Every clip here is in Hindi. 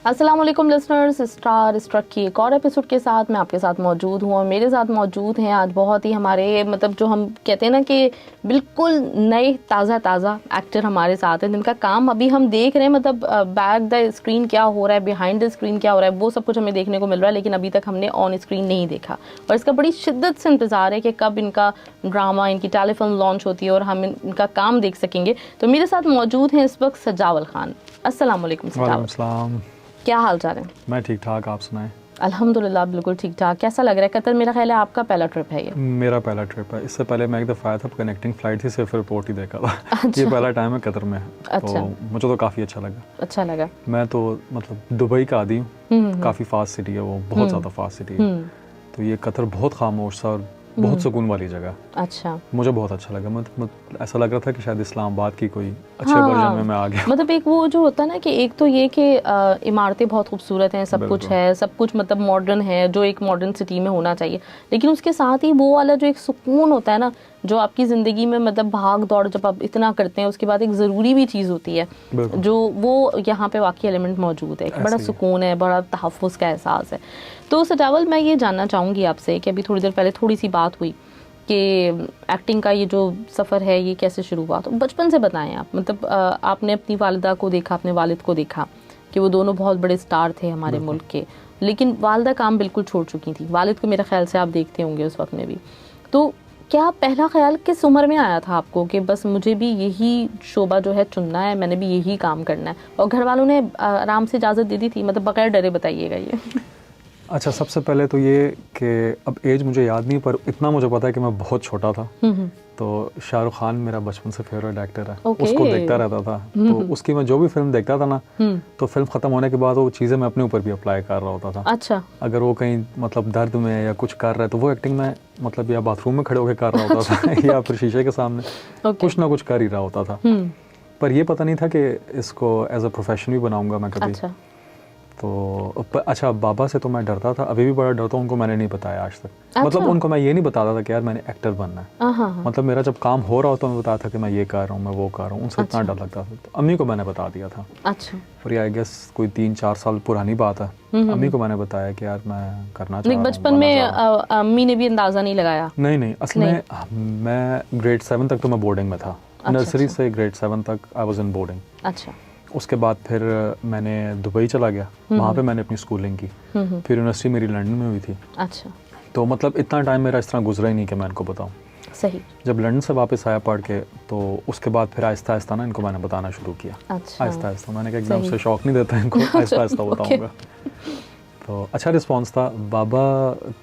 अस्सलाम वालेकुम लिसनर्स, स्टार स्ट्रक की एक और एपिसोड के साथ मैं आपके साथ मौजूद हूँ और मेरे साथ मौजूद हैं आज बहुत ही हमारे जो हम कहते हैं ना कि बिल्कुल नए ताज़ा एक्टर हमारे साथ हैं जिनका काम अभी हम देख रहे हैं। बैक द स्क्रीन क्या हो रहा है, बिहाइंड द स्क्रीन क्या हो रहा है, वो सब कुछ हमें देखने को मिल रहा है, लेकिन अभी तक हमने ऑन स्क्रीन नहीं देखा और इसका बड़ी शिद्दत से इंतज़ार है कि कब इनका ड्रामा, इनकी टेलीफिल्म लॉन्च होती है और हम इनका काम देख सकेंगे। तो मेरे साथ मौजूद हैं इस वक्त सजावल खान। अस्सलाम वालेकुम सजावल, क्या हाल चाल है? मैं ठीक ठाक, आप सुनाएं? अल्हम्दुलिल्लाह बिल्कुल ठीक ठाक। कैसा लग रहा है कतर? मेरा ख्याल है आपका पहला ट्रिप है ये। मेरा पहला ट्रिप है। इससे पहले मैं एक दफ़ा आया था, कनेक्टिंग फ़्लाइट थी, सिर्फ रिपोर्ट ही देखा था। अच्छा। ये पहला टाइम है कतर में। अच्छा। तो मुझे तो काफ़ी अच्छा लगा। मैं तो दुबई का आदी हूँ, काफ़ी फास्ट सिटी है वो, बहुत ज़्यादा फास्ट सिटी है। तो ये कतर बहुत खामोश सा और बहुत सुकून वाली जगह। अच्छा, मुझे बहुत अच्छा लगा। ऐसा लग रहा था कि शायद इस्लामाबाद की कोई अच्छे वर्जन में मैं आ गया। एक वो जो होता है ना कि एक तो ये कि इमारतें बहुत खूबसूरत हैं, सब कुछ है, सब कुछ मॉडर्न है, जो एक मॉडर्न सिटी में होना चाहिए, लेकिन उसके साथ ही वो वाला जो एक सुकून होता है ना, जो आपकी ज़िंदगी में भाग दौड़ जब आप इतना करते हैं उसके बाद एक ज़रूरी भी चीज़ होती है, जो वो यहाँ पे वाकई एलिमेंट मौजूद है। बड़ा सुकून है, बड़ा तहफ़्फ़ुज़ का एहसास है। तो सजावल, मैं ये जानना चाहूँगी आपसे कि अभी थोड़ी देर पहले थोड़ी सी बात हुई कि एक्टिंग का ये जो सफ़र है ये कैसे शुरू हुआ। तो बचपन से बताएं आप, आपने अपनी वालिदा को देखा, अपने वालिद को देखा कि वो दोनों बहुत बड़े स्टार थे हमारे मुल्क के, लेकिन वालिदा काम बिल्कुल छोड़ चुकी थी। वालिद को मेरे ख्याल से आप देखते होंगे उस वक्त में भी। तो क्या पहला ख्याल किस उम्र में आया था आपको कि बस मुझे भी यही शोबा जो है चुनना है, मैंने भी यही काम करना है, और घर वालों ने आराम से इजाज़त दे दी थी? बगैर डरे बताइएगा ये। अच्छा, सबसे पहले तो ये कि अब एज मुझे याद नहीं, पर इतना मुझे पता है कि मैं बहुत छोटा था। तो शाहरुख खान मेरा बचपन से फेवरेट एक्टर है। उसको देखता रहता था, तो उसकी मैं जो भी फिल्म देखता था ना, तो फिल्म ख़त्म होने के बाद वो चीज़ें मैं अपने ऊपर भी अप्लाई कर रहा होता था। अच्छा। अगर वो कहीं दर्द में या कुछ कर रहा है तो वो एक्टिंग में या बाथरूम में खड़े होकर कर रहा होता था या फिर शीशे के सामने कुछ ना कुछ कर ही रहा होता था। पर ये पता नहीं था कि इसको एज अ प्रोफेशन भी बनाऊंगा मैं कभी। अच्छा। तो अच्छा, बाबा से तो मैं डरता था, अभी भी बड़ा डरता हूँ। उनको मैंने नहीं बताया आज तक। अच्छा। उनको मैं ये नहीं बताता था कि यार मैंने एक्टर बनना है। मेरा जब काम हो रहा हो तो मैं बताता था कि मैं ये कर रहा हूँ, मैं वो कर रहा हूँ। उनसे इतना डर लगता था। तो अम्मी को मैंने बता दिया था। अच्छा। और ये आई गेस कोई 3-4 साल पुरानी बात है। अम्मी को मैंने बताया कि यार मैं करना चाह रहा हूँ। बचपन में अम्मी ने भी अंदाजा नहीं लगाया? नहीं, असल में मैं ग्रेड 7 तक तो मैं बोर्डिंग में था। नर्सरी से ग्रेड 7 तक आई वाज इन बोर्डिंग। अच्छा। उसके बाद फिर मैंने दुबई चला गया, वहाँ पे मैंने अपनी स्कूलिंग की। फिर यूनिवर्सिटी मेरी लंदन में हुई थी। अच्छा। तो इतना टाइम मेरा इस तरह गुजरा ही नहीं कि मैं इनको बताऊँ। सही। जब लंदन से वापस आया पढ़ के, तो उसके बाद फिर आहिस्ता आहिस्ता ना इनको मैंने बताना शुरू किया। अच्छा। आहिस्ता आहिस्ता मैंने कहा एकदम से शौक नहीं देता इनको, आहिस्ता आहिस्ता बताऊँगा। तो अच्छा रिस्पॉन्स था। बाबा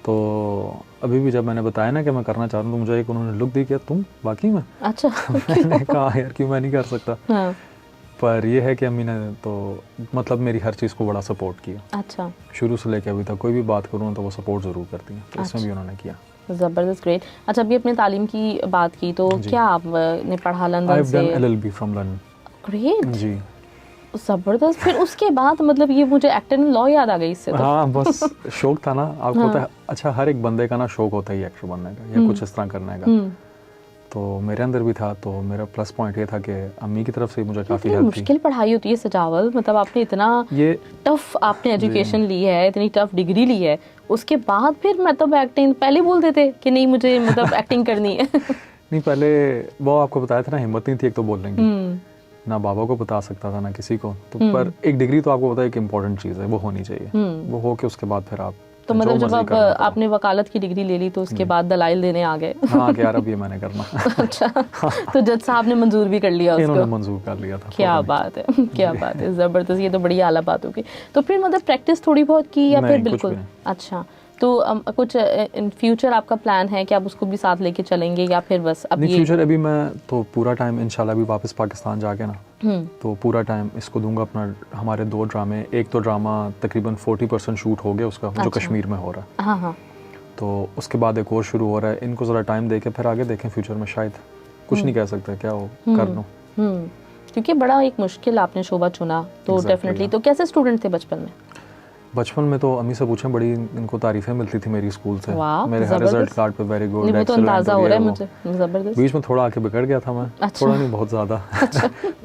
तो अभी भी जब मैंने बताया ना कि मैं करना चाह रहा हूँ, तो मुझे एक उन्होंने लुक दी कि तुम वाकई में। अच्छा। मैंने कहा यार क्यों मैं नहीं कर सकता। हाँ। पर ये है कि अम्मी ने तो मेरी हर चीज़ को बड़ा सपोर्ट किया। अच्छा। शुरू से लेकर अभी तक कोई भी बात करूँ तो वो सपोर्ट ज़रूर करती हैं। तो इसमें भी उन्होंने किया। ज़बरदस्त, ग्रेट। अच्छा, अभी अपने तालीम की बात की तो क्या आपने पढ़ा लंदन से? I have done LLB from London. Great जी, ज़बरदस्त। फिर उसके बाद ये मुझे एक्टर इन लॉ याद आ गई इससे। तो हाँ, बस शौक था ना आपको। हाँ। अच्छा, हर एक बंदे का ना शौक होता है एक्टर बनने का या कुछ इस तरह करने का। तो मेरे अंदर भी था। तो मेरा प्लस पॉइंट ये था कि अम्मी की तरफ से मुझे काफ़ी हेल्प थी। मुश्किल पढ़ाई होती है सजावल, आपने इतना टफ आपने एजुकेशन ली है, इतनी टफ डिग्री ली है, उसके बाद फिर एक्टिंग पहले बोल देते कि नहीं मुझे एक्टिंग करनी है? नहीं, पहले वो आपको बताया था ना, हिम्मत नहीं थी एक तो बोलने की। ना बाबा को बता सकता था ना किसी को। तो पर एक डिग्री तो आपको पता है एक इम्पोर्टेंट चीज़ है, वो होनी चाहिए। वो हो के उसके बाद फिर आप तो जब आपने वकालत की डिग्री ले ली तो उसके बाद दलाइल देने आ गए? हाँ, कि यार अब ये मैंने करना। अच्छा। तो जज साहब ने मंजूर भी कर लिया उसको? इन्होंने मंजूर कर लिया था। क्या बात है, क्या बात है, ज़बरदस्त। ये तो बड़ी आला बात होगी। तो फिर प्रैक्टिस थोड़ी बहुत की या फिर बिल्कुल? अच्छा। तो कुछ इन फ्यूचर आपका प्लान है कि आप उसको भी साथ लेके चलेंगे या फिर बस अब ये फ्यूचर? अभी मैं तो पूरा टाइम इंशाल्लाह भी वापस पाकिस्तान जाके ना, तो पूरा टाइम इसको दूंगा अपना। हमारे 2 ड्रामे, एक तो ड्रामा तकरीबन 40% शूट हो गया उसका। अच्छा। जो कश्मीर में हो रहा है। हाँ हाँ। तो उसके बाद एक और शुरू हो रहा है। इनको ज़रा टाइम दे के फिर आगे देखें फ्यूचर में, शायद कुछ नहीं कह सकते क्या हो कर लूँ। क्योंकि बड़ा एक मुश्किल आपने शोबा चुना तो डेफिनेटली। तो कैसे स्टूडेंट थे बचपन में? बचपन में तो अम्मी से पूछें, बड़ी इनको तारीफें मिलती थी मेरी स्कूल से। मेरे हर रिजल्ट कार्ड पे वेरी गुड, वो तो अंदाजा हो रहा है मुझे। ज़बरदस्त। बीच में थोड़ा आके बिगड़ गया था मैं। अच्छा। थोड़ा नहीं, बहुत ज़्यादा।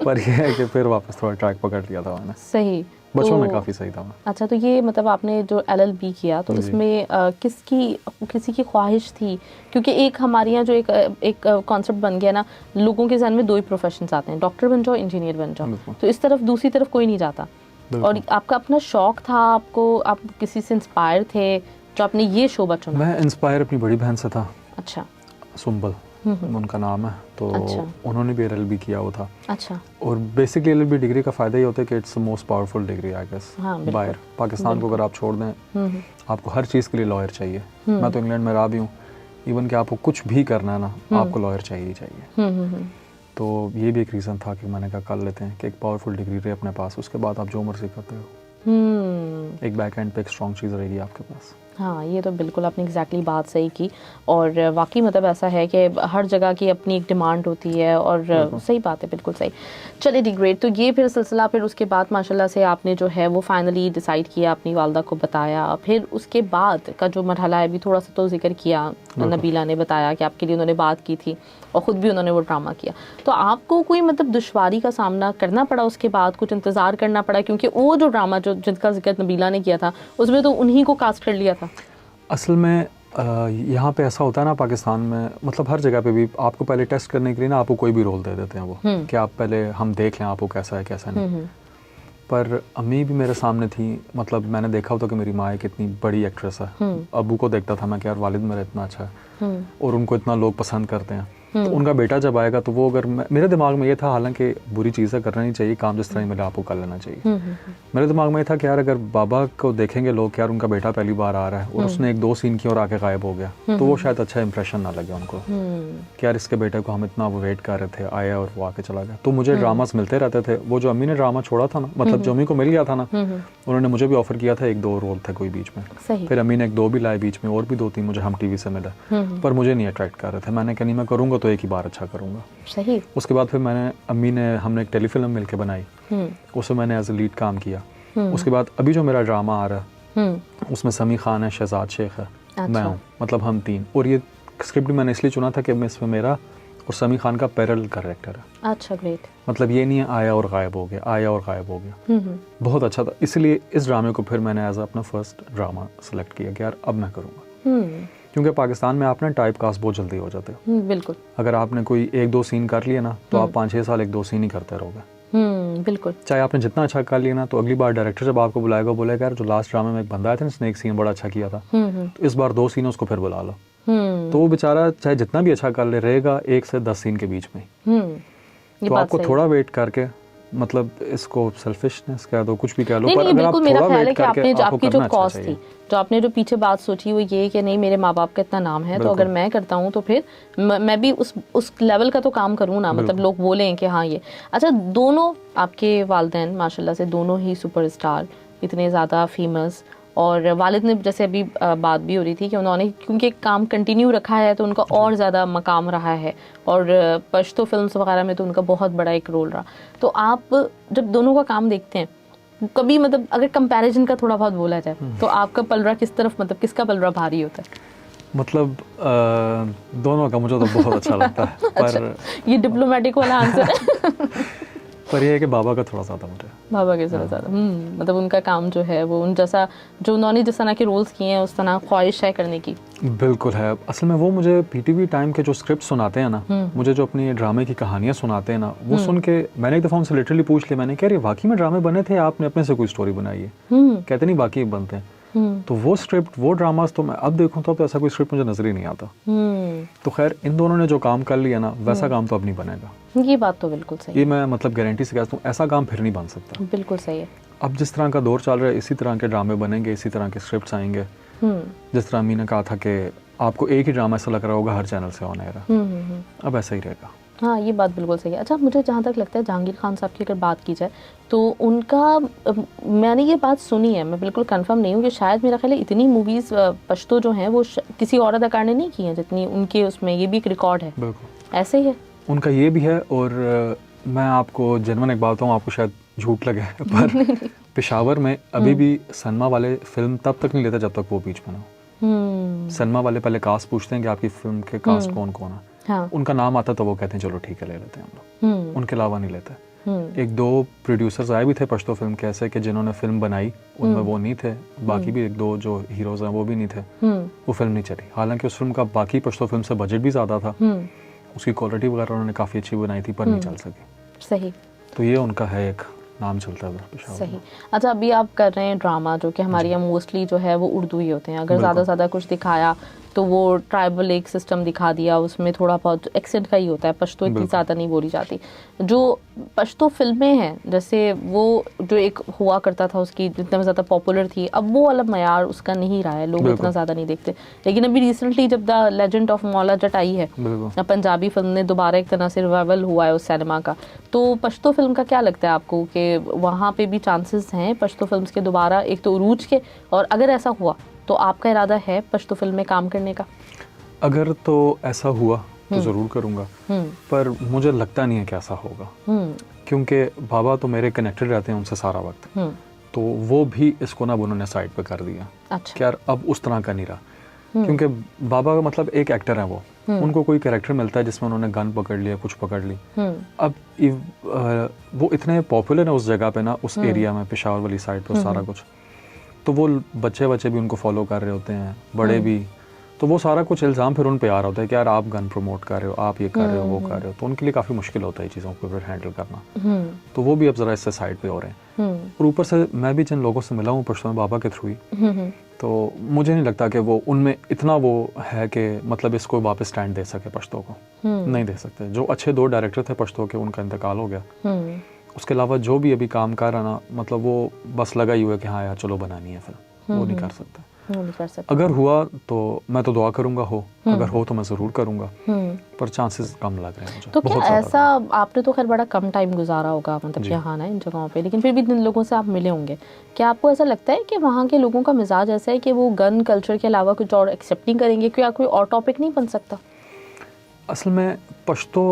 पर ये है कि फिर वापस थोड़ा ट्रैक पकड़ लिया था मैंने। सही। बचपन में काफ़ी सही था मैं। अच्छा, तो ये मतलब आपने जो LLB किया तो इसमें किसी की ख्वाहिश थी? क्योंकि एक हमारे यहाँ जो एक कॉन्सेप्ट बन गया ना, लोगों के जहन में 2 ही प्रोफेशंस आते हैं, डॉक्टर बन जाओ, इंजीनियर बन जाओ, तो इस तरफ दूसरी तरफ कोई नहीं जाता। और आपका अपना शौक था, आप किसी से इंस्पायर थे जो आपने ये शोबा चुना? मैं इंस्पायर अपनी बड़ी बहन से था। अच्छा। सुंबल उनका नाम है, तो अच्छा। उन्होंने भी LLB किया हुआ था। अच्छा। और बेसिकली LLB डिग्री का फ़ायदा ये होता है कि it's the most powerful degree I guess बाहर पाकिस्तान को। अगर आप छोड़ दें, आपको हर चीज़ के लिए लॉयर चाहिए। मैं तो इंग्लैंड में रहा भी हूँ, इवन कि आपको कुछ भी करना है ना, आपको लॉयर चाहिए ही चाहिए। तो ये भी एक रीज़न था कि मैंने कहा कर लेते हैं कि एक पावरफुल डिग्री रहे अपने पास, उसके बाद आप जो मर्जी करते हो, एक बैक एंड पे एक स्ट्रॉन्ग चीज़ रहेगी आपके पास। हाँ, ये तो बिल्कुल आपने एग्जैक्टली बात सही की। और वाकई मतलब ऐसा है कि हर जगह की अपनी एक डिमांड होती है, और सही बात है, बिल्कुल सही। चलिए डी ग्रेट। तो ये फिर सिलसिला, फिर उसके बाद माशाल्लाह से आपने जो है वो फाइनली डिसाइड किया, अपनी वालदा को बताया। फिर उसके बाद का जो मरहला है, अभी थोड़ा सा तो जिक्र किया, नबीला ने बताया कि आपके लिए उन्होंने बात की थी और ख़ुद भी उन्होंने वो ड्रामा किया। तो आपको कोई मतलब दुश्वारी का सामना करना पड़ा उसके बाद, कुछ इंतज़ार करना पड़ा? क्योंकि वो जो ड्रामा जो जिनका जिक्र नबीला ने किया था, उसमें तो उन्हीं को कास्ट कर लिया था। असल में यहाँ पे ऐसा होता है ना पाकिस्तान में, मतलब हर जगह पे भी आपको पहले टेस्ट करने के लिए ना आपको कोई भी रोल दे देते हैं वो, कि आप पहले हम देख लें आपको कैसा है कैसा नहीं। पर अम्मी भी मेरे सामने थी, मतलब मैंने देखा होता कि मेरी माँ एक इतनी बड़ी एक्ट्रेस है। अबू को देखता था मैं कि यार वालिद मेरा इतना अच्छा है और उनको इतना लोग पसंद करते हैं, तो उनका बेटा जब आएगा तो वो, अगर मेरे दिमाग में ये था, हालांकि बुरी चीज़ है, करना नहीं चाहिए काम, जिस तरह ही मिला आपको कर लेना चाहिए। मेरे दिमाग में ये था कि यार अगर बाबा को देखेंगे लोग, यार उनका बेटा पहली बार आ रहा है और उसने 1-2 सीन की और आके गायब हो गया, तो वो शायद अच्छा इंप्रेशन ना लगे उनको कि यार इसके बेटे को हम इतना वेट कर रहे थे, आया और वो आके चला गया। तो मुझे ड्रामास मिलते रहते थे। वो जो अम्मी ने ड्रामा छोड़ा था ना, मतलब जो अम्मी को मिल गया था ना, उन्होंने मुझे भी ऑफर किया था, 1-2 रोल थे कोई बीच में। फिर अम्मी ने 1-2 भी लाए बीच में, और भी 2-3 मुझे हम TV से मिला, पर मुझे नहीं अट्रैक्ट कर रहे थे। मैंने कहा नहीं, मैं करूँगा तो एक ही बार अच्छा करूँगा। सही। उसके बाद फिर हमने एक टेलीफिल्म मिलके बनाई, उसमें मैंने एज ए लीड काम किया। उसके बाद अभी जो मेरा ड्रामा आ रहा है, उसमें समी खान है, शहजाद शेख है, अच्छा। मैं हूँ, मतलब हम 3। और ये स्क्रिप्ट मैंने इसलिए चुना था कि इसमें मेरा और समी खान का पैरेलल कैरेक्टर है। अच्छा, ग्रेट। मतलब ये नहीं है आया और गायब हो गया, आया और गायब हो गया। बहुत अच्छा था, इसलिए इस ड्रामे को फिर मैंने एज अपना फर्स्ट ड्रामा सेलेक्ट किया कि यार अब मैं करूँगा। क्योंकि पाकिस्तान में आप ना टाइप कास्ट बहुत जल्दी हो जाते हो। बिल्कुल। अगर आपने कोई 1-2 सीन कर लिया ना, तो आप 5-6 साल 1-2 सीन ही करते रहोगे। बिल्कुल। चाहे आपने जितना अच्छा कर लिया ना, तो अगली बार डायरेक्टर जब आपको बुलाएगा, बोलेगा यार जो लास्ट ड्रामे में एक बंदा आया था जिसने एक सीन बड़ा अच्छा किया था, तो इस बार 2 सीन उसको फिर बुला लो। तो वो बेचारा चाहे जितना भी अच्छा कर ले, रहेगा 1 से 10 सीन के बीच में। तो आपको थोड़ा वेट करके, मतलब इसको सेल्फिशनेस कह दो, कुछ भी कह लो, पर अगर आप थोड़ा वेट करके, आपकी जो कॉस्ट थी, जो आपने जो पीछे बात सोची वो ये कि नहीं मेरे माँ बाप का इतना नाम है, तो अगर मैं करता हूँ तो फिर मैं भी उस लेवल का तो काम करूँ ना, मतलब लोग बोलें कि हाँ ये अच्छा। दोनों आपके वालिदैन माशाल्लाह से दोनों ही सुपरस्टार, इतने ज़्यादा फेमस, और वालिद ने जैसे अभी बात भी हो रही थी कि उन्होंने क्योंकि काम कंटिन्यू रखा है तो उनका और ज़्यादा मकाम रहा है, और पश्तो फिल्म्स वगैरह में तो उनका बहुत बड़ा एक रोल रहा। तो आप जब दोनों का काम देखते हैं, कभी मतलब अगर कंपैरिजन का थोड़ा बहुत बोला जाए तो आपका पलड़ा किस तरफ, मतलब किसका पलड़ा भारी होता है? मतलब दोनों का मुझे तो बहुत अच्छा लगता है। पर अच्छा, ये डिप्लोमेटिक वाला आंसर है। पर ये है कि बाबा का थोड़ा ज़्यादा, मुझे बाबा के ज़्यादा मतलब उनका काम जो है वो उन जैसा, जो उन्होंने जिस तरह के रोल्स किए हैं उस तरह ख्वाहिश है करने की। बिल्कुल है। असल में वो मुझे PTV टाइम के जो स्क्रिप्ट सुनाते हैं ना, मुझे जो अपनी ड्रामे की कहानियाँ सुनाते हैं ना, वो सुन के मैंने एक दफ़ा उनसे लिटरली पूछ लिया, मैंने कहा यार वाकई में ड्रामे बने थे, आपने अपने से कोई स्टोरी बनाई है? कहते नहीं वाकई बनते हैं। तो वो स्क्रिप्ट, वो ड्रामास तो मैं अब देखूँ तो ऐसा कोई स्क्रिप्ट मुझे नजर ही नहीं आता। तो खैर इन दोनों ने जो काम कर लिया ना, वैसा काम तो अब नहीं बनेगा। ये बात तो बिल्कुल सही है। ये मैं मतलब गारंटी से कहता हूँ, ऐसा काम फिर नहीं बन सकता। बिल्कुल सही है। अब जिस तरह का दौर चल रहा है, इसी तरह के ड्रामे बनेंगे, इसी तरह के स्क्रिप्ट्स आएंगे। जिस तरह अम्मी ने कहा था कि आपको एक ही ड्रामा ऐसा लग रहा होगा हर चैनल से ऑन एयर, अब ऐसा ही रहेगा। हाँ, ये बात बिल्कुल सही है। अच्छा, मुझे जहाँ तक लगता है जहांगीर खान साहब की अगर बात की जाए तो उनका, मैंने ये बात सुनी है, मैं बिल्कुल कंफर्म नहीं हूँ कि शायद मेरा ख्याल है इतनी मूवीज़ पश्तो जो हैं वो किसी और अदाकार ने नहीं की हैं जितनी उनके उसमें, ये भी एक रिकॉर्ड है। बिल्कुल ऐसे ही है, उनका ये भी है। और मैं आपको जेन्युइन एक बात बताऊँ, आपको शायद झूठ लगे पर पेशावर में अभी भी सनमा वाले फिल्म तब तक नहीं लेते जब तक वो बीच में ना हो। सनमा वाले पहले कास्ट पूछते हैं कि आपकी फिल्म के कास्ट कौन कौन है। हाँ। उनका नाम आता तो वो कहते हैं चलो ठीक है ले लेते हैं हम लोग, उनके अलावा नहीं लेते। एक दो प्रोड्यूसर्स आए भी थे पश्तो फिल्म के ऐसे कि जिन्होंने फिल्म बनाई, उनमें वो नहीं थे, बाकी भी एक दो जो हीरोज हैं वो भी नहीं थे, वो फिल्म नहीं चली। हालांकि उस फिल्म का बाकी पश्तो फिल्म से बजट भी ज़्यादा था, उसकी क्वालिटी वगैरह उन्होंने काफ़ी अच्छी बनाई थी, पर नहीं चल सकी। सही। तो ये उनका है एक नाम चलता है। सही। अच्छा, अभी आप कर रहे हैं ड्रामा, जो कि हमारे यहाँ मोस्टली जो है वो उर्दू ही होते हैं। अगर ज़्यादा से ज़्यादा कुछ दिखाया तो वो ट्राइबल एक सिस्टम दिखा दिया, उसमें थोड़ा बहुत एक्सेंट का ही होता है, पश्तो इतनी ज़्यादा नहीं बोली जाती। जो पश्तो फिल्में हैं, जैसे वो जो एक हुआ करता था, उसकी जितना ज़्यादा पॉपुलर थी, अब वो वाला मयार उसका नहीं रहा है, लोग इतना ज़्यादा नहीं देखते। लेकिन अभी रिसेंटली जब the legend of Maula Jatt आई है, पंजाबी फिल्म ने दोबारा एक तरह से रिवाइवल हुआ है उस सिनेमा का, तो पश्तो फिल्म का क्या लगता है आपको कि वहाँ पे भी चांसेस हैं पश्तो फिल्म्स के दोबारा एक तो उरूज के, और अगर ऐसा हुआ तो आपका इरादा है पश्तो फिल्म में काम करने का? अगर तो ऐसा हुआ तो ज़रूर करूँगा, पर मुझे लगता नहीं है कि ऐसा होगा, क्योंकि बाबा तो मेरे कनेक्टेड रहते हैं उनसे सारा वक्त, तो वो भी इसको ना उन्होंने साइड पे कर दिया। अच्छा। कि यार अब उस तरह का नहीं रहा, क्योंकि बाबा का मतलब एक एक्टर है वो, उनको कोई कैरेक्टर मिलता है जिसमें उन्होंने गन पकड़ लिया, कुछ पकड़ ली, अब वो इतने पॉपुलर है उस जगह पे ना, उस एरिया में, पेशावर वाली साइड पे सारा कुछ, तो वो बच्चे भी उनको फॉलो कर रहे होते हैं, बड़े भी, तो वो सारा कुछ इल्ज़ाम फिर उन पे आ रहा होता है कि यार आप गन प्रमोट कर रहे हो, आप ये कर रहे हो, वो कर रहे हो, तो उनके लिए काफ़ी मुश्किल होता है चीज़ों को फिर हैंडल करना। तो वो भी अब ज़रा इससे साइड पे हो रहे हैं। और ऊपर से मैं भी जिन लोगों से मिला हूँ पश्तो में बाबा के थ्रू ही, तो मुझे नहीं लगता कि वो उनमें इतना वो है कि मतलब इसको वापस स्टैंड दे सके पश्तो को, नहीं दे सकते। जो अच्छे 2 डायरेक्टर थे पश्तो के, उनका इंतकाल हो गया, उसके अलावा जो भी अभी काम कर रहा ना, मतलब वो बस लगा ही हुआ है कि हाँ यार चलो बनानी है फिल्म, वो नहीं कर सकता। अगर हुआ तो मैं तो दुआ करूंगा हो, अगर हो तो मैं ज़रूर करूंगा, पर चांसेस कम लग रहे हैं मुझे। तो क्या ऐसा, आपने तो खैर बड़ा कम टाइम गुजारा होगा मतलब यहाँ ना इन जगहों पे, लेकिन फिर भी जिन लोगों से आप मिले होंगे, क्या आपको ऐसा लगता है कि वहाँ के लोगों का मिजाज ऐसा है कि वो गन कल्चर के अलावा कुछ और एक्सेप्ट नहीं करेंगे? क्या कोई और टॉपिक नहीं बन सकता? असल में पश्तो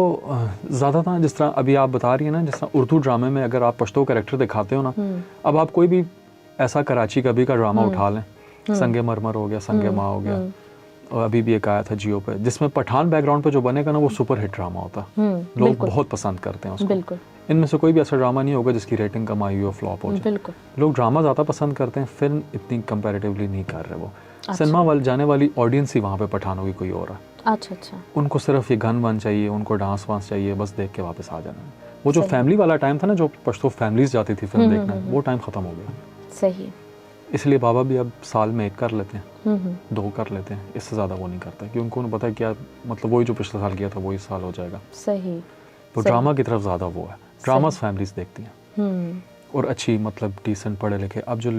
ज़्यादा था, जिस तरह अभी आप बता रही है ना, जिस तरह उर्दू ड्रामे में अगर आप पश्तो कैरेक्टर दिखाते हो ना, अब आप कोई भी ऐसा कराची कभी का ड्रामा उठा लें, संगे मरमर हो गया, संगे माँ हो गया, और अभी भी एक आया था जियो पे, जिसमें पठान बैकग्राउंड पे जो बनेगा ना, वो सुपर हिट ड्रामा होता है, लोग बहुत पसंद करते हैं उसको। इनमें से कोई भी ऐसा ड्रामा नहीं होगा जिसकी रेटिंग कम आई हो, फ्लॉप हो जाए। लोग ड्रामा ज़्यादा पसंद करते हैं, फिल्म इतनी कंपैरेटिवली नहीं कर रहे वो। सिनेमा वाले जाने वाली ऑडियंस ही वहाँ पे पठानों की कोई और है। अच्छा। उनको सिर्फ ये गन वन चाहिए, उनको डांस वांस चाहिए, बस देख के वापस आ जाना। वो जो फैमिली वाला टाइम था ना, जो पश्तो फैमिलीज जाती थी फिल्म देखने, वो टाइम खत्म हो गया। सही। इसलिए बाबा भी अब साल में 1 कर लेते हैं, 2 कर लेते हैं, इससे ज़्यादा वो नहीं करता, क्योंकि उनको पता है क्या, मतलब वही जो पिछले साल किया था वही साल हो जाएगा। सही। तो ड्रामा की तरफ ज़्यादा वो है, ड्रामास फैमिलीज देखती हैं, और अच्छी मतलब डिसेंट पढ़े लिखे। अब जो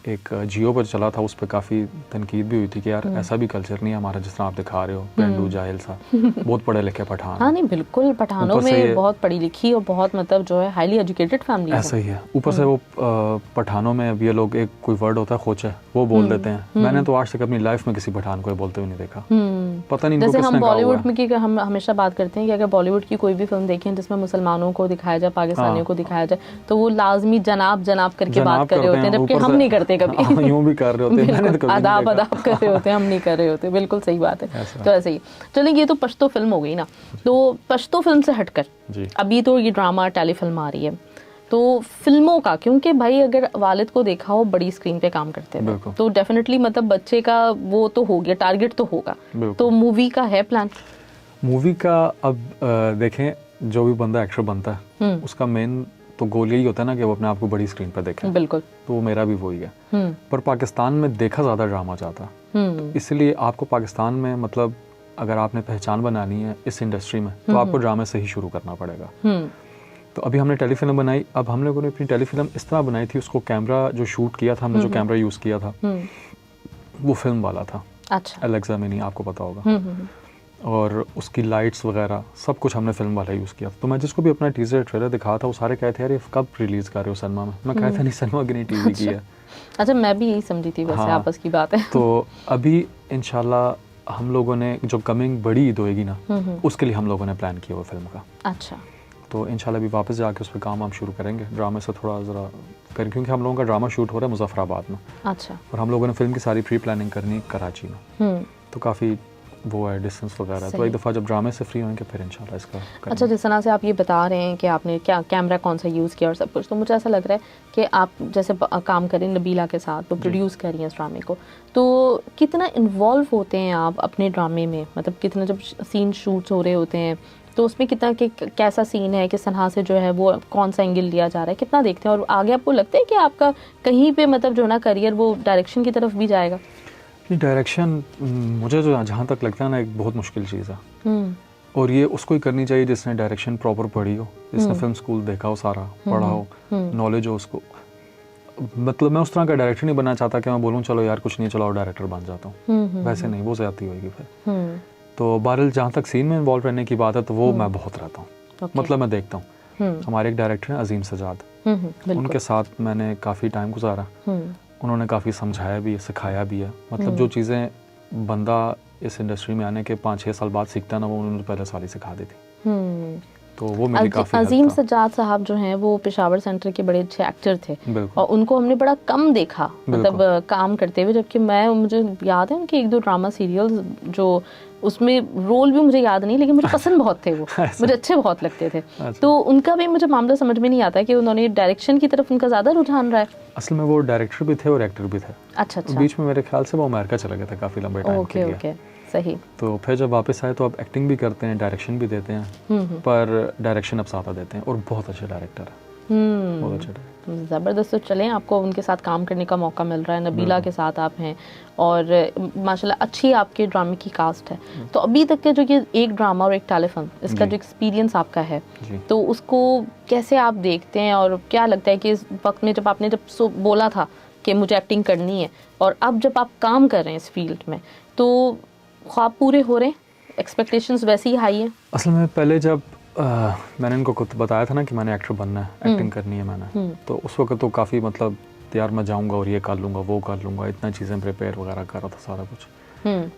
एक जियो पर चला था, उस पर काफ़ी तनकीद भी हुई थी कि यार ऐसा भी कल्चर नहीं है हमारा जिस तरह आप दिखा रहे हो, पेंडू जाहिल सा, बहुत पढ़े लिखे पठान। हाँ नहीं बिल्कुल, पठानों में बहुत पढ़ी लिखी और बहुत मतलब जो है हाईली एजुकेटेड फैमिली ऐसा ही है। ऊपर से वो पठानों में अब ये लोग, एक कोई वर्ड होता है खोचे, वो बोल देते हैं। मैंने तो आज तक अपनी लाइफ में किसी पठान को बोलते हुए नहीं देखा, पता नहीं। जैसे हम बॉलीवुड में की हम हमेशा बात करते हैं कि अगर बॉलीवुड की कोई भी फिल्म देखें जिसमें मुसलमानों को दिखाया जाए, पाकिस्तानियों को दिखाया जाए, तो वो लाजमी जनाब जनाब करके बात कर रहे होते हैं, जबकि हम नहीं करते कभी। यूं भी कर रहे होते हैं, मैंने तो कभी आदाब कर रहे होते हैं, हम नहीं कर रहे होते। बिल्कुल सही बात है। तो ऐसे ही चलिए, ये तो पश्तो फिल्म हो गई ना, तो पश्तो फिल्म से हटकर अभी तो ये ड्रामा टेलीफिल्म आ रही है, तो फिल्मों का, क्योंकि भाई अगर वालिद को देखा हो बड़ी स्क्रीन पे काम करते हैं, तो डेफिनेटली मतलब बच्चे का वो तो हो गया, टारगेट तो होगा, तो मूवी का है प्लान? मूवी का अब देखें, जो भी बंदा एक्टर बनता है उसका मेन तो गोल यही होता है ना कि वो अपने आप को बड़ी स्क्रीन पर देखे। बिल्कुल। तो मेरा भी वही है। पर पाकिस्तान में देखा ज़्यादा ड्रामा जाता, इसलिए आपको पाकिस्तान में मतलब अगर आपने पहचान बनानी है इस इंडस्ट्री में, तो आपको ड्रामे से ही शुरू करना पड़ेगा। तो अभी हमने टेलीफिल्म बनाई, अब हम लोगों ने अपनी टेलीफिल्म इस तरह बनाई थी, उसको कैमरा जो शूट किया था हमने, जो कैमरा यूज़ किया था वो फिल्म वाला था। अच्छा। एलेक्सा मिनी, आपको पता होगा, और उसकी लाइट्स वगैरह सब कुछ हमने फिल्म वाला यूज़ किया। तो मैं जिसको भी अपना टीजर ट्रेलर दिखा था, वो सारे कहते हैं यार ये कब रिलीज़ कर रहे हो सिनेमा में? मैं कहता नहीं, सिनेमा की नहीं, टीवी की है। अच्छा, मैं भी यही समझी थी वैसे। हाँ, आपस की बात है। तो अभी इंशाल्लाह हम लोगों ने जो कमिंग बड़ी ईद होएगी ना, उसके लिए हम लोगों ने प्लान किया हुआ फिल्म का। अच्छा। तो इंशाल्लाह भी वापस जाके उस पर काम हम शुरू करेंगे, ड्रामे से थोड़ा ज़रा कर, क्योंकि हम लोगों का ड्रामा शूट हो रहा है मुजफ्फराबाद में। अच्छा। और हम लोगों ने फिल्म की सारी प्री प्लानिंग करनी कराची में, तो काफ़ी वो है डिस्टेंस वगैरह, तो एक दफ़ा जब ड्रामे से फ्री होंगे फिर इंशाल्लाह इसका करेंगे। अच्छा, जिस तरह से आप ये बता रहे हैं कि आपने क्या कैमरा कौन सा यूज़ किया और सब कुछ, तो मुझे ऐसा लग रहा है कि आप जैसे काम करें नबीला के साथ, तो प्रोड्यूस कर रही हैं इस ड्रामे को, तो कितना इन्वॉल्व होते हैं आप अपने ड्रामे में, मतलब कितना जब सीन शूट्स हो रहे होते हैं तो उसमें कितना कैसा सीन है, किस तरह से जो है वो कौन सा एंगल लिया जा रहा है, कितना देखते हैं, और आगे आपको लगता है कि आपका कहीं पे मतलब जो ना करियर वो डायरेक्शन की तरफ भी जाएगा? डायरेक्शन मुझे जो जहाँ तक लगता है ना एक बहुत मुश्किल चीज़ है, और ये उसको ही करनी चाहिए जिसने डायरेक्शन प्रॉपर पढ़ी हो, जिसने फिल्म स्कूल देखा हो, सारा पढ़ा हो, नॉलेज हो उसको। मतलब मैं उस तरह का डायरेक्टर नहीं बनना चाहता कि मैं बोलूँ चलो यार कुछ नहीं चलाओ डायरेक्टर बन जाता हूँ, वैसे नहीं, वो ज़्यादती होगी फिर। तो बहरहाल जहाँ तक सीन में इन्वॉल्व रहने की बात है तो वो मैं बहुत रहता हूँ, मतलब मैं देखता हूँ। हमारे एक डायरेक्टर हैं अजीम सजाद, उनके साथ मैंने काफ़ी टाइम गुजारा, उन्होंने काफ़ी समझाया भी है, सिखाया भी है। मतलब जो चीज़ें बंदा इस इंडस्ट्री में आने के 5-6 साल बाद सीखता है ना, वो उन्होंने पहले सारी सिखा दी थी। तो वो मेरी काफ़ी अजीम सज्जाद साहब जो हैं वो पेशावर सेंटर के बड़े अच्छे एक्टर थे, और उनको हमने बड़ा कम देखा मतलब काम करते हुए, जबकि मुझे याद है उनके 1-2 ड्रामा सीरियल्स जो उसमें रोल भी मुझे याद नहीं, लेकिन मुझे पसंद बहुत थे वो, मुझे अच्छे बहुत लगते थे। तो उनका भी मुझे मामला समझ में नहीं आता कि उन्होंने डायरेक्शन की तरफ उनका ज़्यादा रुझान रहा है। असल में वो डायरेक्टर भी थे और एक्टर भी थे। अच्छा। बीच में मेरे ख्याल से वो अमेरिका चला गया था काफ़ी लंबे टाइम के लिए। ओके, सही। तो फिर जब वापस आए तो अब एक्टिंग भी करते हैं, डायरेक्शन भी देते हैं, पर डायरेक्शन अब ज़्यादा देते हैं, और बहुत अच्छे डायरेक्टर है, बहुत अच्छे डायरेक्टर। ज़बरदस्त। तो चलें, आपको उनके साथ काम करने का मौका मिल रहा है, नबीला के साथ आप हैं, और माशाल्लाह अच्छी आपके ड्रामे की कास्ट है। तो अभी तक के जो ये एक ड्रामा और एक टेलीफिल्म, इसका जो एक्सपीरियंस आपका है, तो उसको कैसे आप देखते हैं, और क्या लगता है कि इस वक्त में जब आपने बोला था कि मुझे एक्टिंग करनी है, और अब जब आप काम कर रहे हैं इस फील्ड में, तो ख्वाब पूरे हो रहे हैं, एक्सपेक्टेशंस वैसी ही हाई हैं? असल में पहले जब मैंने इनको खुद बताया था ना कि मैंने एक्टर बनना है, एक्टिंग करनी है मैंने, तो उस वक्त तो काफ़ी मतलब यार मैं जाऊंगा और ये कर लूँगा, वो कर लूँगा, इतना चीज़ें प्रिपेयर वगैरह कर रहा था सारा कुछ।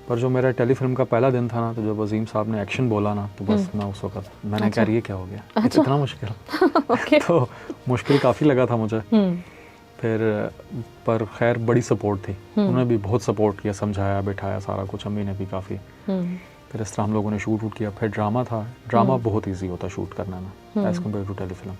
पर जो मेरा टेलीफिल्म का पहला दिन था ना, तो जब अजीम साहब ने एक्शन बोला ना, तो बस मैं उस वक्त मैंने कहा ये क्या हो गया, इतना मुश्किल। तो मुश्किल काफ़ी लगा था मुझे फिर, पर खैर बड़ी सपोर्ट थी, उन्होंने भी बहुत सपोर्ट किया, समझाया, बैठाया, सारा कुछ, अम्मी ने भी काफ़ी। फिर इस तरह हम लोगों ने शूट किया। फिर ड्रामा था, ड्रामा बहुत इजी होता है शूट करना में एज़ कम्पेयर टू टेलीफिल्म।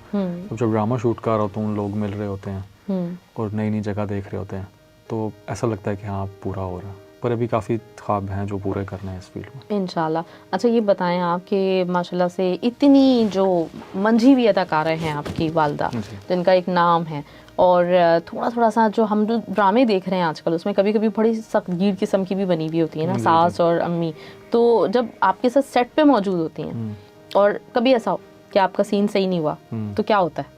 तो जब ड्रामा शूट कर रहा हो तो उन लोग मिल रहे होते हैं और नई नई जगह देख रहे होते हैं, तो ऐसा लगता है कि हाँ पूरा हो रहा है, पर अभी काफ़ी ख्वाब हैं जो पूरे करने हैं इस फील्ड में इंशाल्लाह। अच्छा ये बताएं आप कि माशाल्लाह से इतनी जो मंझी हुई अदाकारा हैं आपकी वालदा, जिनका एक नाम है, और थोड़ा सा जो हम जो ड्रामे देख रहे हैं आजकल, उसमें कभी कभी बड़ी सख्त गीर किस्म की भी बनी हुई होती है ना, सास और अम्मी, तो जब आपके साथ सेट पे मौजूद होती हैं और कभी ऐसा हो कि आपका सीन सही नहीं हुआ, तो क्या होता है?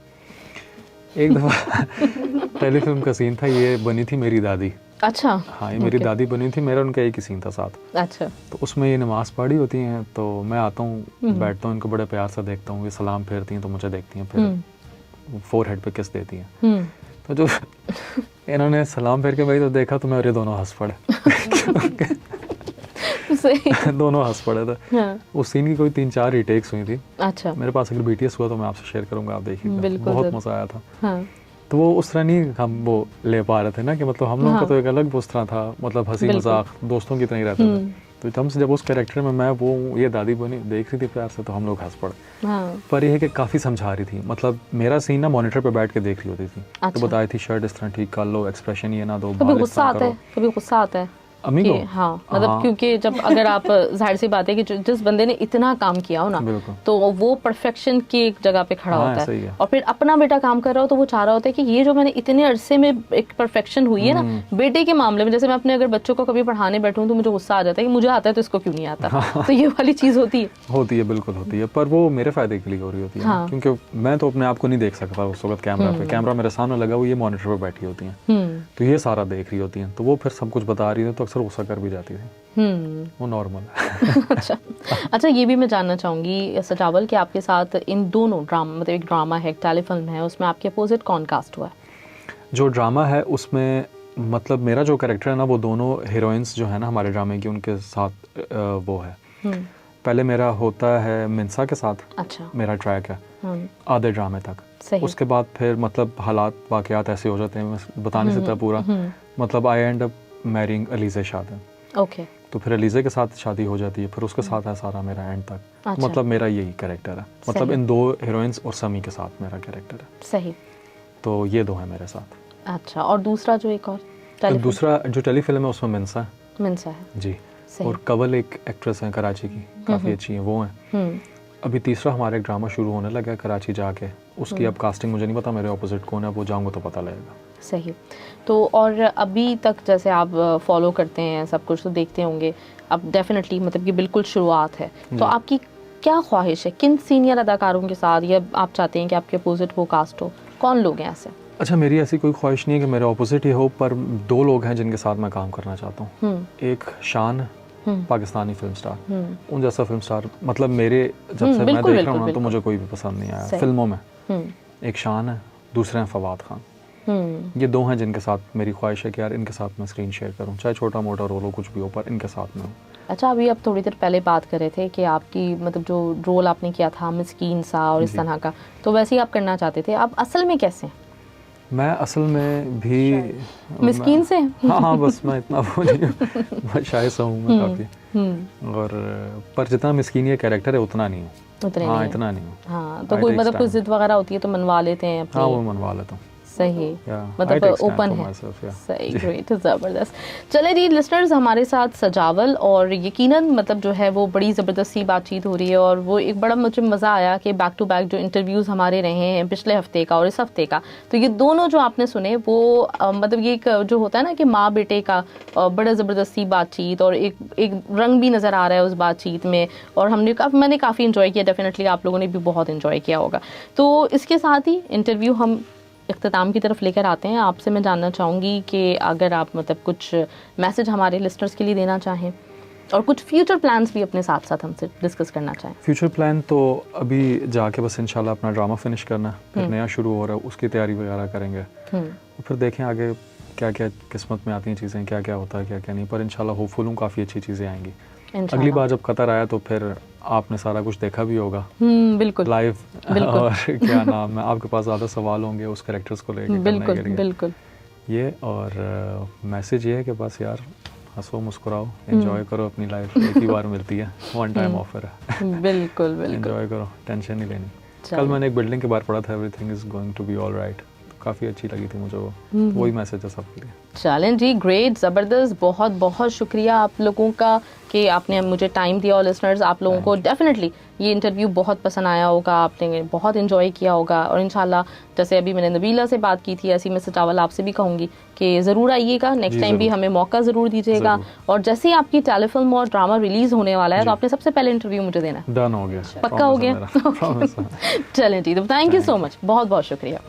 एक दफ़ा टेलीफिल्म का सीन था, ये बनी थी मेरी दादी। अच्छा। हाँ, ये मेरी दादी बनी थी, मेरा उनका एक ही सीन था साथ। अच्छा। तो उसमें ये नमाज़ पढ़ी होती हैं, तो मैं आता हूँ, बैठता हूँ, इनको बड़े प्यार से देखता हूँ, ये सलाम फेरती हैं तो मुझे देखती हैं, फिर फोरहेड पे किस देती हैं। तो जो इन्होंने सलाम फेर के भाई तो देखा तो मैं और ये दोनों हंस पड़े। दोनों हंस पड़े थे। हाँ। उस सीन की कोई 3-4 रीटेक्स हुई थी। अच्छा। मेरे पास अगर BTS हुआ तो मैं आपसे शेयर करूंगा, आप देखिएगा, बहुत मज़ा आया था। हाँ। तो वो उस तरह नहीं हम वो ले पा रहे थे ना, कि मतलब हम लोगों का तो एक अलग उस तरह था, मतलब हंसी मजाक दोस्तों की तरह ही रहते थे। तो हमसे जब उस कैरेक्टर में मैं वो ये दादी बनी देख रही थी प्यार से, तो हम लोग हंस पड़े। हाँ। पर यह है कि काफ़ी समझा रही थी, मतलब मेरा सीन ना मॉनिटर पे बैठ के देख रही होती थी। अच्छा। तो बताई थी शर्ट इस तरह ठीक कर लो, एक्सप्रेशन ये ना दो, कभी गुस्सा आता है अम्मी को। हाँ, मतलब क्योंकि जब अगर आप जाहिर सी बात है कि जिस बंदे ने इतना काम किया हो ना, तो वो परफेक्शन की एक जगह पे खड़ा होता है, और फिर अपना बेटा काम कर रहा हो तो वो चाह रहा होता है कि ये जो मैंने इतने अरसे में एक परफेक्शन हुई है ना बेटे के मामले में, जैसे मैं अपने अगर बच्चों को कभी पढ़ाने बैठूं तो मुझे गुस्सा आ जाता है कि मुझे आता है तो इसको क्यों नहीं आता। तो ये वाली चीज होती है, बिल्कुल होती है, पर वो मेरे फायदे के लिए हो रही होती है, क्योंकि मैं तो अपने आप को नहीं देख सकता उस वक्त कैमरा पे, कैमरा मेरे सामने लगा हुआ, ये मॉनिटर पे बैठी होती है, तो ये सारा देख रही होती है, तो वो फिर सब कुछ बता रही है, तो अक्सर गुस्सा कर भी जाती है। वो नॉर्मल है। अच्छा, ये भी मैं जानना चाहूँगी सजावल कि आपके साथ इन दोनों ड्रामा, मतलब एक ड्रामा है, एक टेलीफिल्म है, उसमें आपके अपोजिट कौन कास्ट हुआ है? जो ड्रामा है उसमें मतलब मेरा जो कैरेक्टर है ना, वो दोनों हीरोइंस जो है ना हमारे ड्रामे की, उनके साथ वो है। पहले मेरा होता है मिन्सा के साथ। अच्छा। मेरा ट्रैक है आधे ड्रामे तक। उसके बाद फिर मतलब हालात वाक़यात ऐसे हो जाते हैं, मैं बता नहीं सकता पूरा, मतलब I end up marrying Aliza Shadan. Okay. तो फिर एलिज़ा के साथ शादी हो जाती है, फिर उसके साथ है सारा मेरा एंड तक। अच्छा। मतलब मेरा यही कैरेक्टर है, मतलब इन 2 हीरोइंस और समी के साथ मेरा कैरेक्टर है। सही। तो ये 2 है मेरे साथ। अच्छा, और दूसरा जो एक और दूसरा जो टेलीफिल्म है उसमें मिन्सा है जी, और कवल एक एक्ट्रेस है कराची की, काफ़ी अच्छी है, वो हैं। अभी तीसरा हमारा एक ड्रामा शुरू होने लगा है कराची जाके, उसकी अब कास्टिंग मुझे नहीं पता, मेरे ऑपोजिट कौन है, वो जाऊँगा तो पता लगेगा। सही। तो और अभी तक जैसे आप फॉलो करते हैं सब कुछ तो देखते होंगे, अब डेफिनेटली मतलब कि बिल्कुल शुरुआत है, तो आपकी क्या ख्वाहिश है, किन सीनियर अदाकारों के साथ या आप चाहते हैं कि आपके अपोजिट वो कास्ट हो, कौन लोग हैं ऐसे? अच्छा, मेरी ऐसी कोई ख्वाहिश नहीं है कि मेरे ऑपोजिट ही हो, पर 2 लोग हैं जिनके साथ मैं काम करना चाहता हूँ। एक शान, पाकिस्तानी फिल्म स्टार, उन जैसा फिल्म स्टार, मतलब मेरे जब से मैं देख रहा हूँ ना तो मुझे कोई भी पसंद नहीं आया फिल्मों में। एक शान है, दूसरे हैं फवाद खान। ये 2 हैं जिनके साथ मेरी ख्वाहिश है कि यार इनके साथ मैं स्क्रीन शेयर करूँ, चाहे छोटा मोटा रोल हो, कुछ भी हो, पर इनके साथ में हो। अच्छा, अभी आप थोड़ी देर पहले बात कर रहे थे कि आपकी मतलब जो रोल आपने किया था मिस्कीन सा और इस तरह का, तो वैसे ही आप करना चाहते थे, आप असल में कैसे हैं? मैं असल में भी मिस्कीन से? हाँ, बस मैं इतना वो नहीं हूँ, मैं शायद सा हूँ मैं काफ़ी, और पर जितना मिस्कीन ये कैरेक्टर है उतना नहीं हूँ। हाँ, इतना नहीं हूँ। हाँ, तो कोई मतलब कुछ जिद वगैरह होती है तो मनवा लेते हैं अपनी? हाँ, वो मनवा लेता हूँ। सही, मतलब ओपन है। सही, ग्रेट, ज़बरदस्त। चले जी लिसनर्स, हमारे साथ सजावल, और यकीनन मतलब जो है वो बड़ी ज़बरदस्त सी बातचीत हो रही है, और वो एक बड़ा मुझे मज़ा आया कि बैक टू बैक जो इंटरव्यूज़ हमारे रहे हैं पिछले हफ्ते का और इस हफ्ते का, तो ये दोनों जो आपने सुने वो मतलब ये एक जो होता है ना कि माँ बेटे का बड़ा ज़बरदस्त सी बातचीत, और एक रंग भी नज़र आ रहा है उस बातचीत में, और मैंने काफ़ी इन्जॉय किया, डेफिनेटली आप लोगों ने भी बहुत इन्जॉय किया होगा। तो इसके साथ ही इंटरव्यू हम इख्तिताम की तरफ लेकर आते हैं। आपसे मैं जानना चाहूँगी कि अगर आप मतलब कुछ मैसेज हमारे लिस्टर्स के लिए देना चाहें, और कुछ फ्यूचर प्लान्स भी अपने साथ साथ हमसे डिस्कस करना चाहें। फ्यूचर प्लान तो अभी जाके बस इंशाल्लाह अपना ड्रामा फिनिश करना, फिर नया शुरू हो रहा है, उसकी तैयारी वगैरह करेंगे, फिर देखें आगे क्या क्या किस्मत में आती हैं चीज़ें, क्या क्या होता है क्या क्या नहीं, पर इंशाल्लाह होपफुल हूँ काफ़ी अच्छी चीज़ें आएंगी। अगली बार जब कतर आया तो फिर आपने सारा कुछ देखा भी होगा बिल्कुल लाइव, और क्या नाम है, आपके पास ज़्यादा सवाल होंगे उस कैरेक्टर्स को लेकर करने के लिए। बिल्कुल ये, और मैसेज ये है कि बस यार हंसो मुस्कुराओ, एंजॉय करो अपनी लाइफ, एक ही बार मिलती है, वन टाइम ऑफर है। बिल्कुल एंजॉय करो, टेंशन नहीं लेनी। कल मैंने एक बिल्डिंग के बारे पढ़ा था, everything is going to be all right, काफ़ी अच्छी लगी थी मुझे वो, वही मैसेज है सबके लिए। चलें जी, ग्रेट, ज़बरदस्त, बहुत बहुत शुक्रिया आप लोगों का कि आपने मुझे टाइम दिया, और लिसनर्स आप लोगों को डेफिनेटली ये इंटरव्यू बहुत पसंद आया होगा, आपने बहुत इन्जॉय किया होगा, और इंशाल्लाह जैसे अभी मैंने नबीला से बात की थी, ऐसी मैं सजावल आपसे भी कहूँगी कि ज़रूर आइएगा, नेक्स्ट टाइम भी हमें मौका ज़रूर दीजिएगा, और जैसे ही आपकी टेलीफिल्म और ड्रामा रिलीज़ होने वाला है तो आपने सबसे पहले इंटरव्यू मुझे देना है। डन हो गया, पक्का हो गया? चलें जी, तो थैंक यू सो मच, बहुत बहुत शुक्रिया।